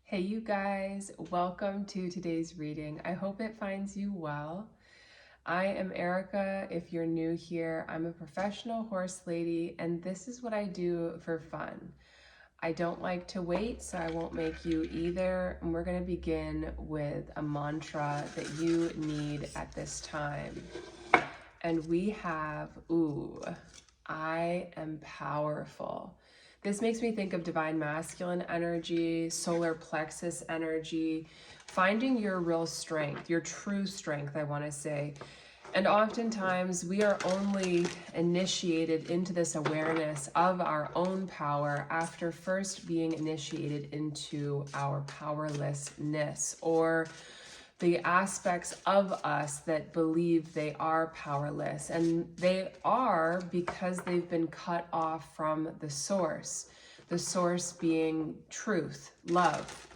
Hey you guys, welcome to today's reading. I hope it finds you well. I am Erica. If you're new here, I'm a professional horse lady and this is what I do for fun. I don't like to wait, so I won't make you either. And we're going to begin with a mantra that you need at this time. And we have, I am powerful. This makes me think of divine masculine energy, solar plexus energy, finding your real strength, your true strength, I want to say. And oftentimes we are only initiated into this awareness of our own power after first being initiated into our powerlessness, or the aspects of us that believe they are powerless. And they are because they've been cut off from the source being truth, love.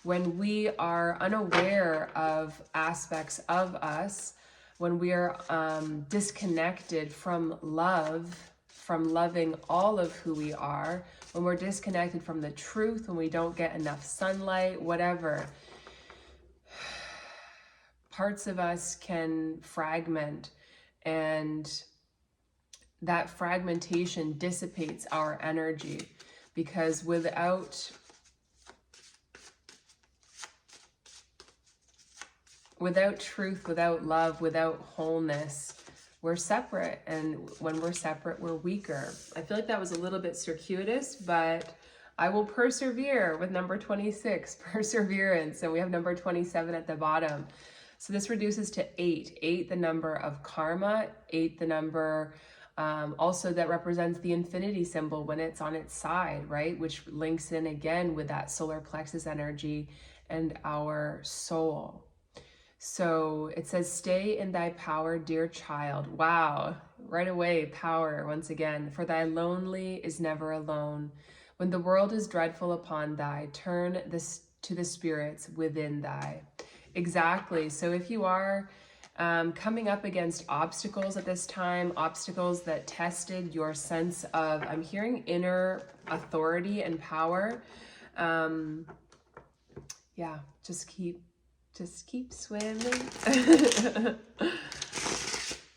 When we are unaware of aspects of us, when we are disconnected from love, from loving all of who we are, when we're disconnected from the truth, when we don't get enough sunlight, whatever, parts of us can fragment, and that fragmentation dissipates our energy, because without truth, without love, without wholeness, we're separate. And when we're separate, we're weaker. I feel like that was a little bit circuitous, but I will persevere with number 26, perseverance. And we have number 27 at the bottom. So this reduces to 8. 8, the number of karma. 8, the number also that represents the infinity symbol when it's on its side, right? Which links in again with that solar plexus energy and our soul. So it says, stay in thy power, dear child. Wow, right away, power once again. For thy lonely is never alone. When the world is dreadful upon thy, turn this to the spirits within thy. Exactly. So if you are coming up against obstacles at this time, obstacles that tested your sense of, I'm hearing inner authority and power. Yeah, just keep swimming.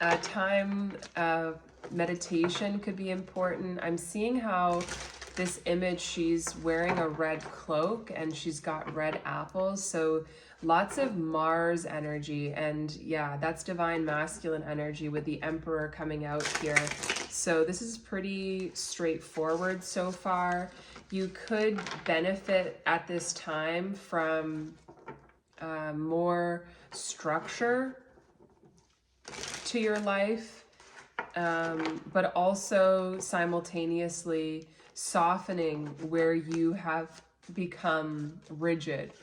A time of meditation could be important. I'm seeing how this image, she's wearing a red cloak and she's got red apples. So lots of Mars energy. And yeah, that's divine masculine energy with the Emperor coming out here. So this is pretty straightforward so far. You could benefit at this time from more structure to your life, but also simultaneously softening where you have become rigid,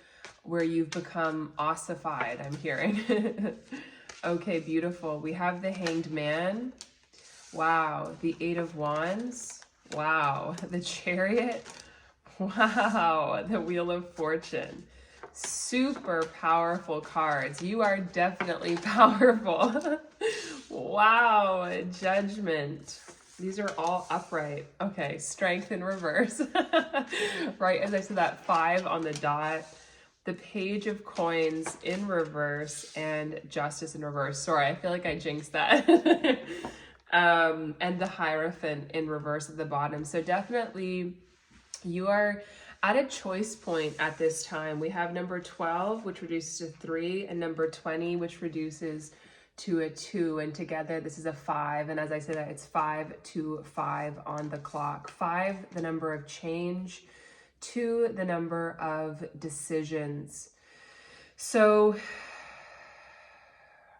where you've become ossified, I'm hearing. Okay, beautiful. We have the Hanged Man. Wow. The Eight of Wands. Wow. The Chariot. Wow. The Wheel of Fortune. Super powerful cards. You are definitely powerful. Wow. Judgment. These are all upright. Okay, Strength in reverse. Right as I said, that 5 on the dot. The Page of Coins in reverse and Justice in reverse. Sorry, I feel like I jinxed that. And the Hierophant in reverse at the bottom. So definitely you are at a choice point at this time. We have number 12, which reduces to 3, and number 20, which reduces to a 2. And together, this is a 5. And as I said, it's 5, 2, 5 on the clock. 5, the number of change. 2, the number of decisions. So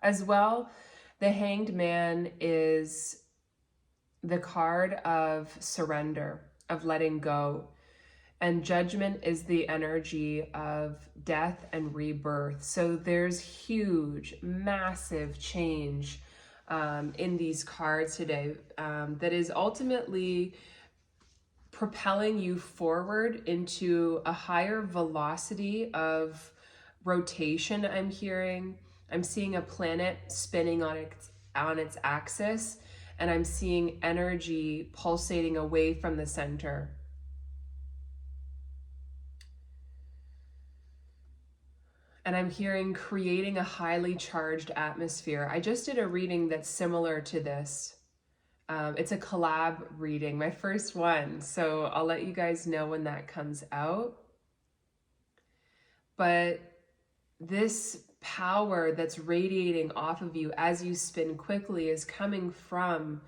as well, the Hanged Man is the card of surrender, of letting go. And Judgment is the energy of death and rebirth. So there's huge, massive change in these cards today that is ultimately propelling you forward into a higher velocity of rotation. I'm seeing a planet spinning on its axis, and I'm seeing energy pulsating away from the center. And I'm hearing creating a highly charged atmosphere. I just did a reading that's similar to this. It's a collab reading, my first one. So I'll let you guys know when that comes out. But this power that's radiating off of you as you spin quickly is coming from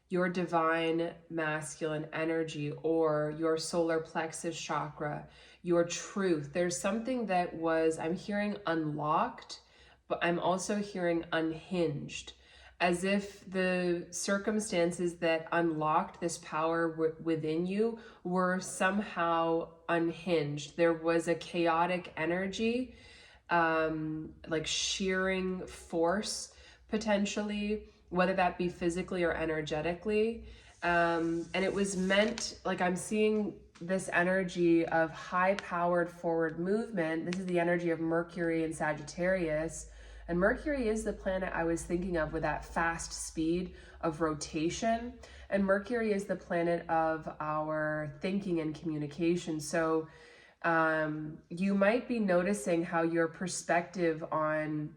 your divine masculine energy or your solar plexus chakra, your truth. There's something that was, I'm hearing unlocked, but I'm also hearing unhinged, as if the circumstances that unlocked this power within you were somehow unhinged. There was a chaotic energy, like shearing force potentially, whether that be physically or energetically. And it was meant, like I'm seeing this energy of high-powered forward movement. This is the energy of Mercury and Sagittarius. And Mercury is the planet I was thinking of with that fast speed of rotation. And Mercury is the planet of our thinking and communication. So you might be noticing how your perspective on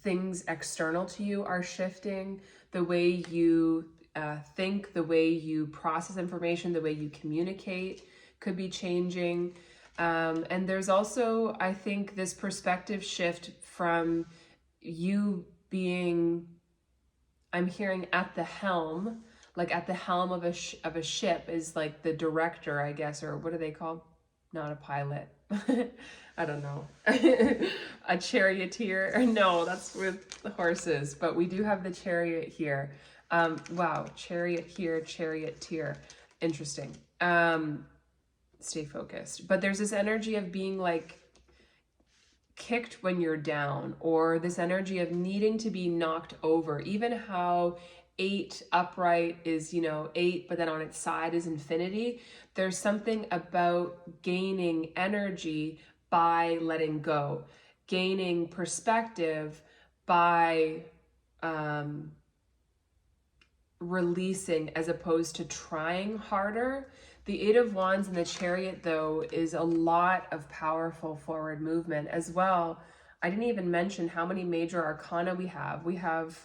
things external to you are shifting, the way you think, the way you process information, the way you communicate could be changing. And there's also, I think, this perspective shift from you being, I'm hearing at the helm, like at the helm of a ship is like the director, I guess, or what are they called? Not a pilot. I don't know. A charioteer. No, that's with the horses, but we do have the chariot here. Wow, chariot here, charioteer. Interesting. Stay focused. But there's this energy of being like kicked when you're down, or this energy of needing to be knocked over. Even how 8 upright is, 8, but then on its side is infinity. There's something about gaining energy by letting go, gaining perspective by releasing as opposed to trying harder. The 8 of Wands and the Chariot, though, is a lot of powerful forward movement as well. I didn't even mention how many major arcana we have. We have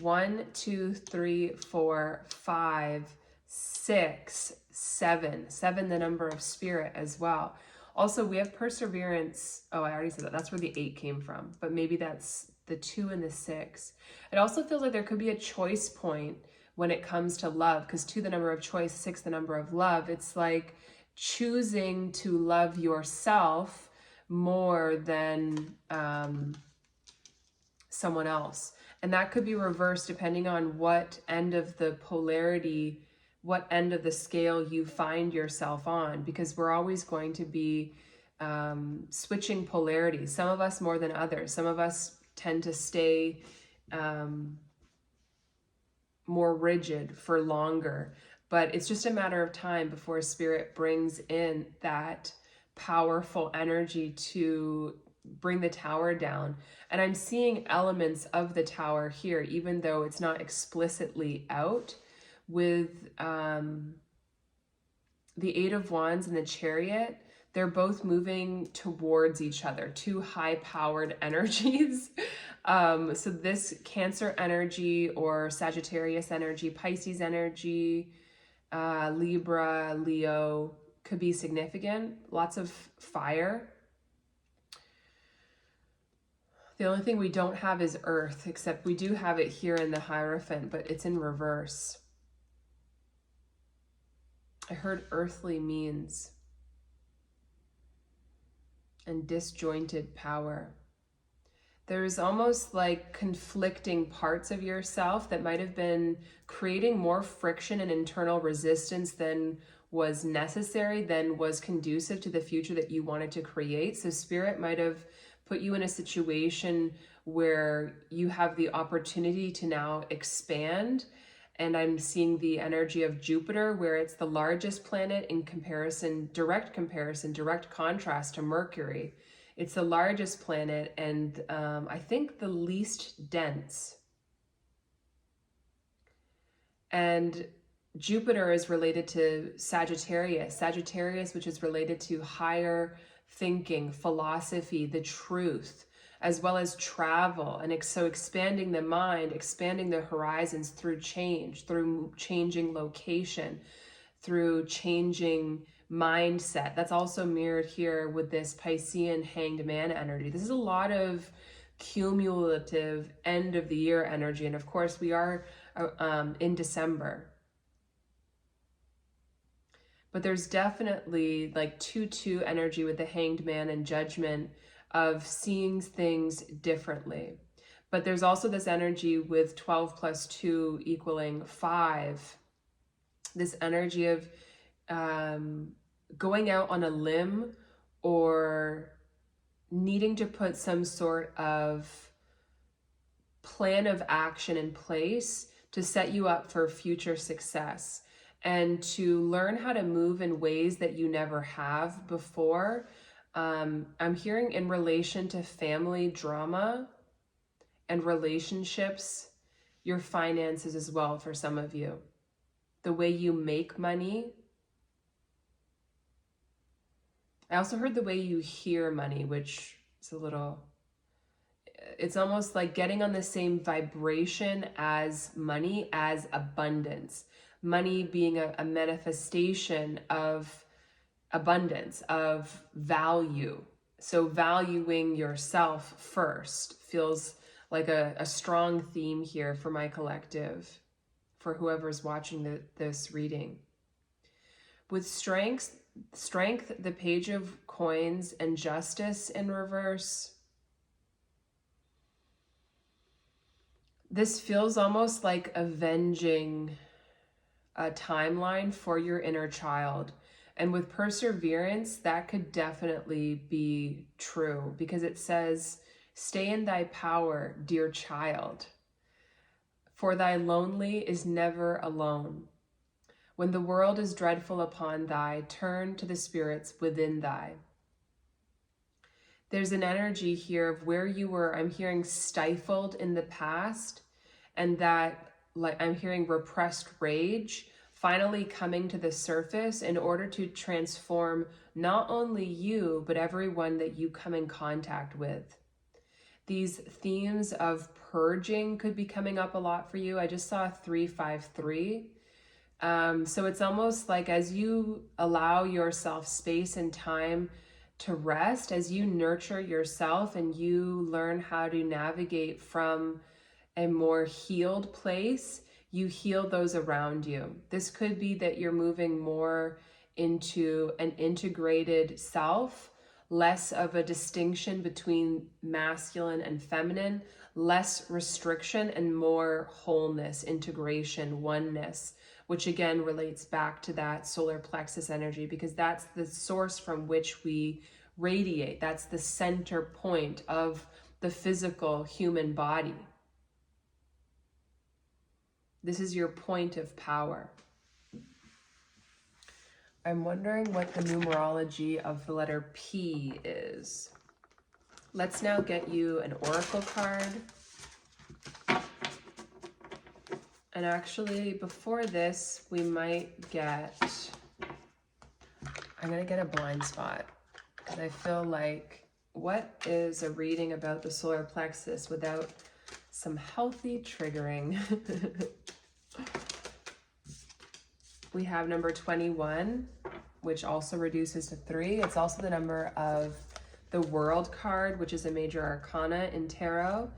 1, 2, 3, 4, 5, 6, 7. 7, the number of spirit as well. Also, we have perseverance. Oh, I already said that. That's where the 8 came from, but maybe that's the 2 and the 6. It also feels like there could be a choice point when it comes to love, because 2, the number of choice, 6, the number of love. It's like choosing to love yourself more than someone else. And that could be reversed depending on what end of the polarity, what end of the scale you find yourself on, because we're always going to be switching polarities. Some of us more than others. Some of us tend to stay more rigid for longer, but it's just a matter of time before spirit brings in that powerful energy to bring the tower down. And I'm seeing elements of the tower here, even though it's not explicitly out, with the 8 of Wands and the Chariot. They're both moving towards each other, 2 high-powered energies. So this Cancer energy or Sagittarius energy, Pisces energy, Libra, Leo could be significant. Lots of fire. The only thing we don't have is Earth, except we do have it here in the Hierophant, but it's in reverse. I heard earthly means and disjointed power. There's almost like conflicting parts of yourself that might have been creating more friction and internal resistance than was necessary, than was conducive to the future that you wanted to create. So spirit might have put you in a situation where you have the opportunity to now expand. And I'm seeing the energy of Jupiter, where it's the largest planet in comparison, direct contrast to Mercury. It's the largest planet and I think the least dense. And Jupiter is related to Sagittarius, which is related to higher thinking, philosophy, the truth, as well as travel. And so expanding the mind, expanding the horizons through change, through changing location, through changing mindset. That's also mirrored here with this Piscean hanged man energy. This is a lot of cumulative end of the year energy. And of course, we are in December. But there's definitely like 2-2 energy with the hanged man and judgment of seeing things differently. But there's also this energy with 12 plus 2 equaling 5. This energy of going out on a limb or needing to put some sort of plan of action in place to set you up for future success and to learn how to move in ways that you never have before. I'm hearing in relation to family drama and relationships, your finances as well for some of you. The way you make money. I also heard the way you hear money, which is a little, it's almost like getting on the same vibration as money, as abundance. Money being a manifestation of abundance, of value. So valuing yourself first feels like a strong theme here for my collective, for whoever's watching this reading. With strength, the Page of Coins, and Justice in reverse. This feels almost like avenging a timeline for your inner child. And with Perseverance, that could definitely be true, because it says, "Stay in thy power, dear child, for thy lonely is never alone. When the world is dreadful upon thee, turn to the spirits within thee." There's an energy here of where you were, I'm hearing, stifled in the past, and that, like, I'm hearing repressed rage finally coming to the surface in order to transform not only you, but everyone that you come in contact with. These themes of purging could be coming up a lot for you. I just saw 353. So it's almost like as you allow yourself space and time to rest, as you nurture yourself and you learn how to navigate from a more healed place, you heal those around you. This could be that you're moving more into an integrated self, less of a distinction between masculine and feminine, less restriction and more wholeness, integration, oneness, which again relates back to that solar plexus energy, because that's the source from which we radiate. That's the center point of the physical human body. This is your point of power. I'm wondering what the numerology of the letter P is. Let's now get you an oracle card. And actually, before this, we might get, I'm going to get a blind spot, because I feel like, what is a reading about the solar plexus without some healthy triggering? We have number 21, which also reduces to 3. It's also the number of the World card, which is a major arcana in tarot,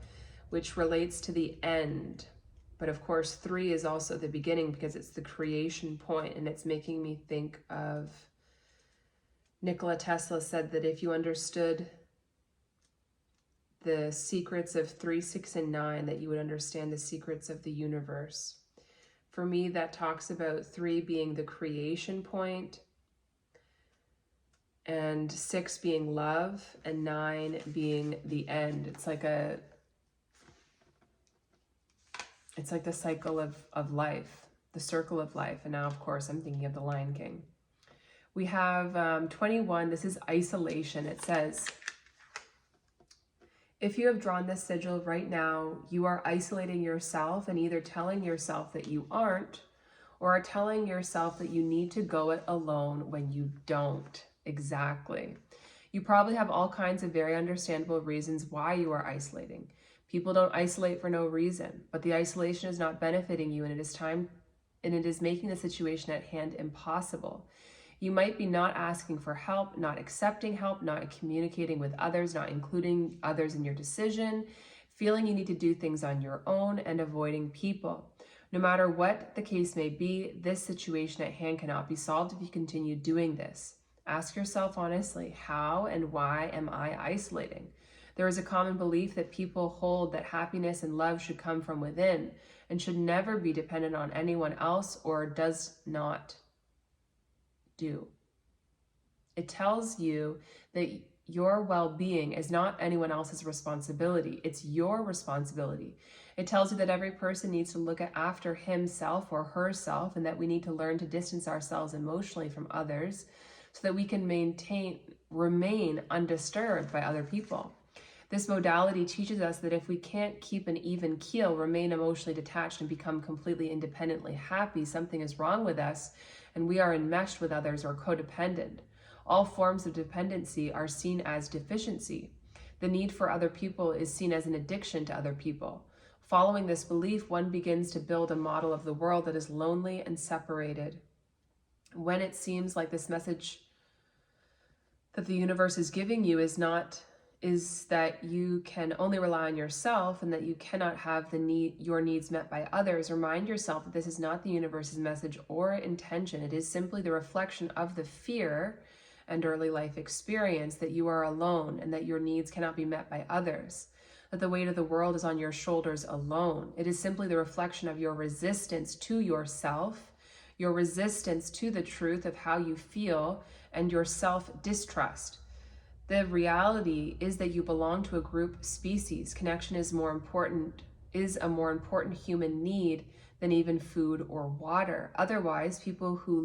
which relates to the end. But of course, 3 is also the beginning, because it's the creation point, and it's making me think of Nikola Tesla said that if you understood the secrets of 3, 6, and 9, that you would understand the secrets of the universe. For me, that talks about 3 being the creation point, and 6 being love, and 9 being the end. It's like the cycle of life, the circle of life. And now, of course, I'm thinking of the Lion King. We have 21. This is isolation. It says, if you have drawn this sigil right now, you are isolating yourself and either telling yourself that you aren't, or are telling yourself that you need to go it alone when you don't. Exactly. You probably have all kinds of very understandable reasons why you are isolating. People don't isolate for no reason, but the isolation is not benefiting you, and it is making the situation at hand impossible. You might be not asking for help, not accepting help, not communicating with others, not including others in your decision, feeling you need to do things on your own, and avoiding people. No matter what the case may be, this situation at hand cannot be solved if you continue doing this. Ask yourself honestly, how and why am I isolating? There is a common belief that people hold that happiness and love should come from within and should never be dependent on anyone else or does not do. It tells you that your well-being is not anyone else's responsibility. It's your responsibility. It tells you that every person needs to look after himself or herself, and that we need to learn to distance ourselves emotionally from others so that we can remain undisturbed by other people. This modality teaches us that if we can't keep an even keel, remain emotionally detached, and become completely independently happy, something is wrong with us and we are enmeshed with others or codependent. All forms of dependency are seen as deficiency. The need for other people is seen as an addiction to other people. Following this belief, one begins to build a model of the world that is lonely and separated. When it seems like this message that the universe is giving you is that you can only rely on yourself and that you cannot have your needs met by others, remind yourself that this is not the universe's message or intention. It is simply the reflection of the fear and early life experience that you are alone and that your needs cannot be met by others, that the weight of the world is on your shoulders alone. It is simply the reflection of your resistance to yourself, your resistance to the truth of how you feel, and your self-distrust. The reality is that you belong to a group species. Connection is a more important human need than even food or water. Otherwise, people who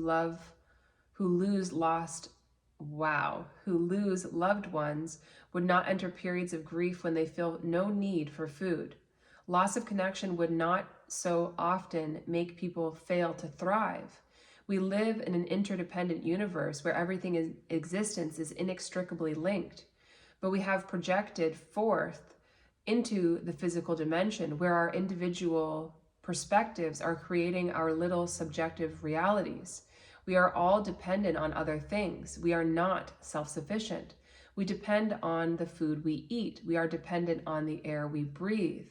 lose loved ones would not enter periods of grief when they feel no need for food. Loss of connection would not so often make people fail to thrive. We live in an interdependent universe where everything in existence is inextricably linked, but we have projected forth into the physical dimension where our individual perspectives are creating our little subjective realities. We are all dependent on other things. We are not self-sufficient. We depend on the food we eat. We are dependent on the air we breathe,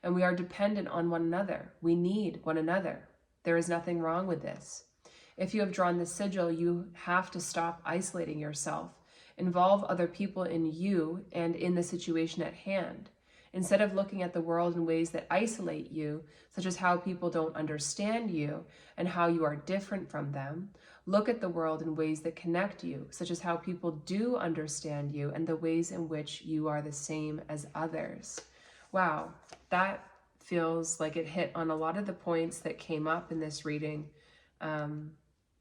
and we are dependent on one another. We need one another. There is nothing wrong with this. If you have drawn the sigil, you have to stop isolating yourself. Involve other people in you and in the situation at hand. Instead of looking at the world in ways that isolate you, such as how people don't understand you and how you are different from them, look at the world in ways that connect you, such as how people do understand you and the ways in which you are the same as others. Wow, that feels like it hit on a lot of the points that came up in this reading.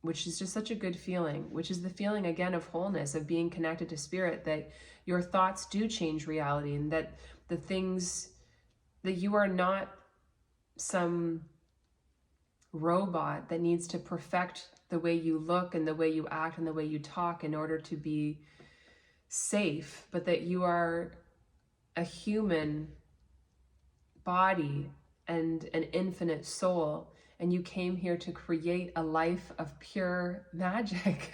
Which is just such a good feeling, which is the feeling, again, of wholeness, of being connected to spirit, that your thoughts do change reality, and that the things, that you are not some robot that needs to perfect the way you look and the way you act and the way you talk in order to be safe, but that you are a human body and an infinite soul, and you came here to create a life of pure magic.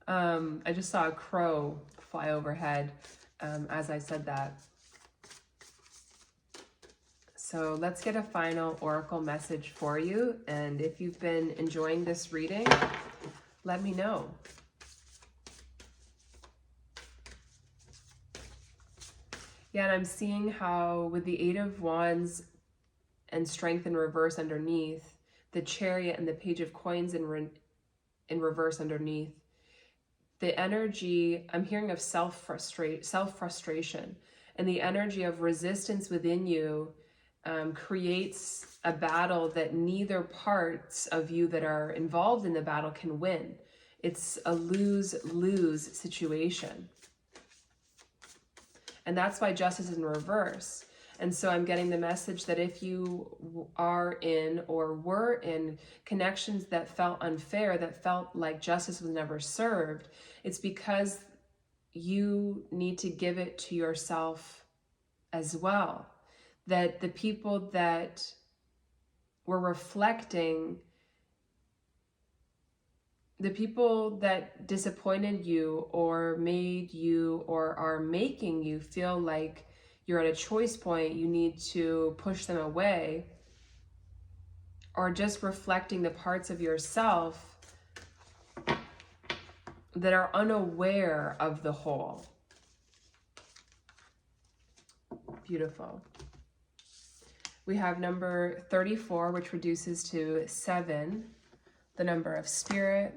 I just saw a crow fly overhead as I said that. So let's get a final oracle message for you. And if you've been enjoying this reading, let me know. Yeah, and I'm seeing how with the Eight of Wands and Strength in reverse underneath, the Chariot and the Page of Coins in reverse underneath, the energy, I'm hearing of self-frustration, and the energy of resistance within you creates a battle that neither parts of you that are involved in the battle can win. It's a lose-lose situation. And that's why justice is in reverse. And so I'm getting the message that if you are in or were in connections that felt unfair, that felt like justice was never served, it's because you need to give it to yourself as well. That the people that were reflecting, the people that disappointed you or made you or are making you feel like you're at a choice point, you need to push them away, or just reflecting the parts of yourself that are unaware of the whole. Beautiful. We have number 34, which reduces to 7, the number of spirit,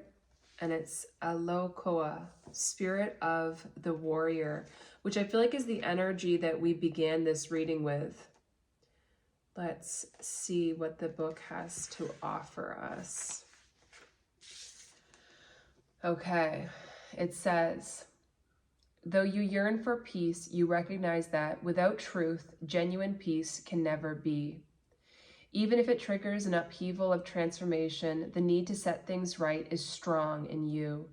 and it's Alokoa, spirit of the warrior, which I feel like is the energy that we began this reading with. Let's see what the book has to offer us. Okay, it says, though you yearn for peace, you recognize that without truth, genuine peace can never be. Even if it triggers an upheaval of transformation, the need to set things right is strong in you.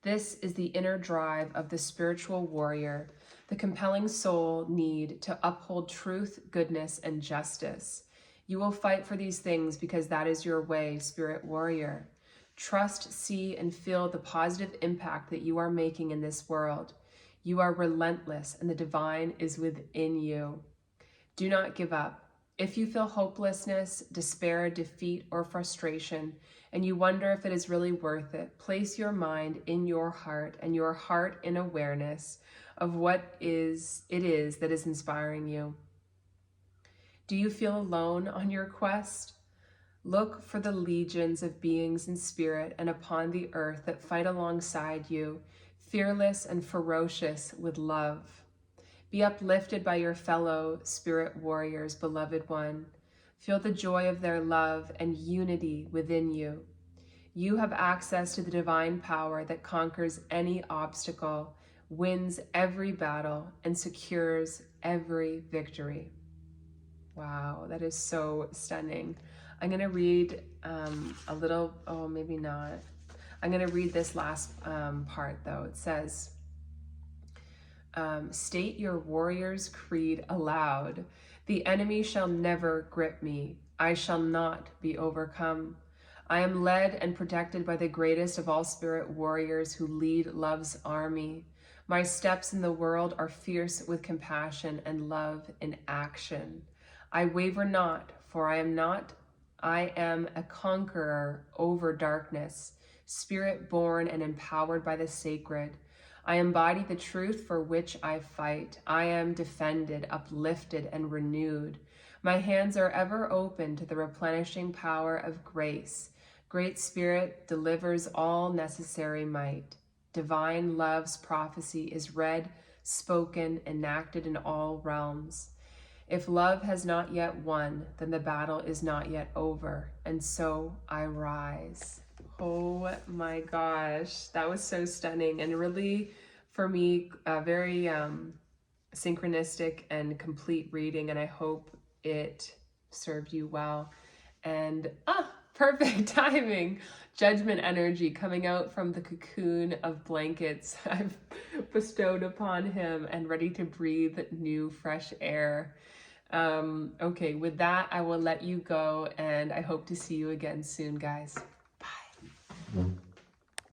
This is the inner drive of the spiritual warrior, the compelling soul need to uphold truth, goodness, and justice. You will fight for these things because that is your way, spirit warrior. Trust, see, and feel the positive impact that you are making in this world. You are relentless, and the divine is within you. Do not give up. If you feel hopelessness, despair, defeat, or frustration, and you wonder if it is really worth it, place your mind in your heart and your heart in awareness of what it is that is inspiring you. Do you feel alone on your quest? Look for the legions of beings in spirit and upon the earth that fight alongside you, fearless and ferocious with love. Be uplifted by your fellow spirit warriors, beloved one. Feel the joy of their love and unity within you. You have access to the divine power that conquers any obstacle, wins every battle, and secures every victory. Wow, that is so stunning. I'm going to read a little, oh, maybe not. I'm going to read this last part, though. It says, state your warrior's creed aloud. The enemy shall never grip me. I shall not be overcome. I am led and protected by the greatest of all spirit warriors who lead love's army. My steps in the world are fierce with compassion and love in action. I waver not, for I am a conqueror over darkness, spirit born and empowered by the sacred. I embody the truth for which I fight. I am defended, uplifted, and renewed. My hands are ever open to the replenishing power of grace. Great Spirit delivers all necessary might. Divine love's prophecy is read, spoken, enacted in all realms. If love has not yet won, then the battle is not yet over, and so I rise. Oh my gosh, that was so stunning, and really, for me, a very synchronistic and complete reading, and I hope it served you well. And perfect timing. Judgment energy coming out from the cocoon of blankets I've bestowed upon him and ready to breathe new fresh air. Okay, with that, I will let you go, and I hope to see you again soon, guys. Bye.